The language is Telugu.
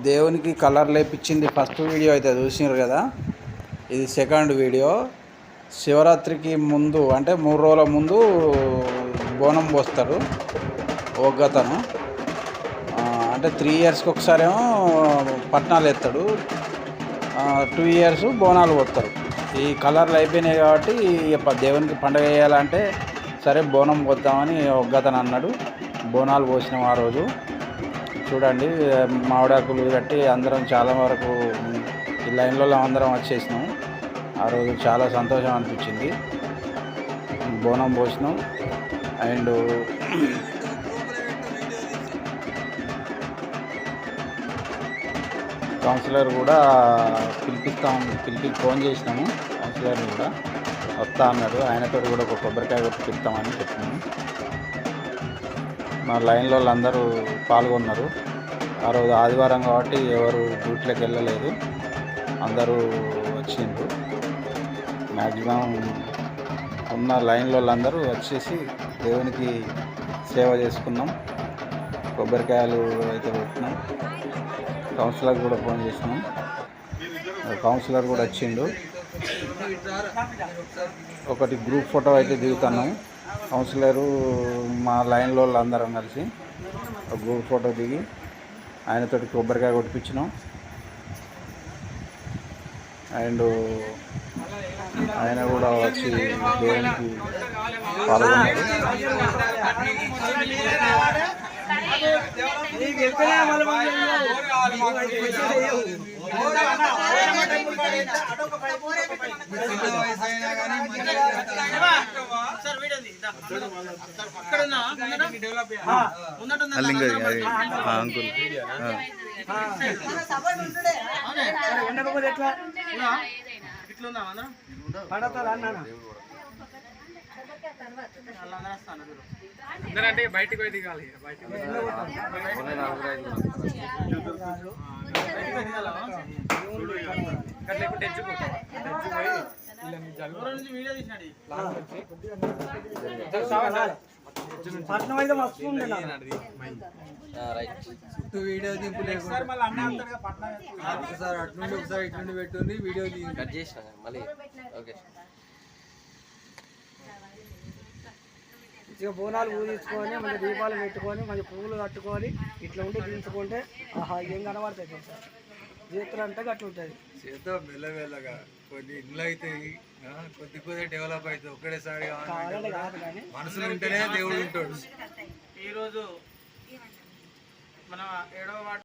దేవునికి కలర్ లేపించింది ఫస్ట్ వీడియో అయితే చూసినారు కదా. ఇది సెకండ్ వీడియో. శివరాత్రికి ముందు అంటే 3 రోజుల ముందు బోనం పోస్తారు ఒగ్గతను. అంటే 3 ఇయర్స్కి ఒకసారేమో పట్నాలు ఎత్తాడు, 2 ఇయర్స్ బోనాలు పోస్తారు. ఈ కలర్లు అయిపోయినాయి కాబట్టి దేవునికి పండుగ చేయాలంటే సరే బోనం పోద్దామని ఒగ్గతను అన్నాడు. బోనాలు పోసినాం ఆ రోజు. చూడండి, మామిడాకులు కట్టి అందరం చాలా వరకు ఈ లైన్లో అందరం వచ్చేసినాం. ఆ రోజు చాలా సంతోషం అనిపించింది. బోనం పోసినాం. అండ్ కౌన్సిలర్ కూడా ఫోన్ చేసినాము. కౌన్సిలర్ని కూడా వస్తా అన్నాడు. ఆయనతో కూడా ఒక కొబ్బరికాయ కొట్టిస్తామని చెప్పినాము. మా లైన్లో అందరూ పాల్గొన్నారు. ఆ రోజు ఆదివారం కాబట్టి ఎవరు డ్యూటీలోకి వెళ్ళలేదు, అందరూ వచ్చిండ్రు. మ్యాక్సిమం ఉన్న లైన్లో అందరూ వచ్చేసి దేవునికి సేవ చేసుకున్నాం. కొబ్బరికాయలు అయితే పెట్టినాం. కౌన్సిలర్ కూడా ఫోన్ చేసినాం. కౌన్సిలర్ కూడా వచ్చిండు. ఒకటి గ్రూప్ ఫోటో అయితే దిగుతున్నాం. కౌన్సిలరు మా లైన్లో అందరం కలిసి ఒక గ్రూప్ ఫోటో దిగి ఆయనతో కొబ్బరికాయ కొట్టిపించినాం. అండ్ ఆయన కూడా వచ్చి దేవునికి పాల్గొన్నారు. అందరంటే బయటకు పోయి దిగాలి. చుట్టూ వీడియో దింపు ఒకసారి అటు నుండి ఒకసారి ఇటు నుండి పెట్టుంది. వీడియో కట్ చేసిన మళ్ళీ ఓకే. ఇక బోనాలు పూజించుకొని మంచి దీపాలు పెట్టుకొని మంచి పువ్వులు కట్టుకొని ఇట్లా ఉండి దించుకుంటే ఆహా ఏం కనబడతాయి సార్. చేతులు అంటే గట్టి ఉంటుంది. చేద్దాం మెల్లమెల్లగా. కొన్ని ఇండ్లు అవుతాయి, కొద్ది డెవలప్ అవుతుంది. ఒక్కడేసారి మనసులు ఉంటేనే దేవుడు ఉంటాడు. ఈరోజు మన 7వ వార్డు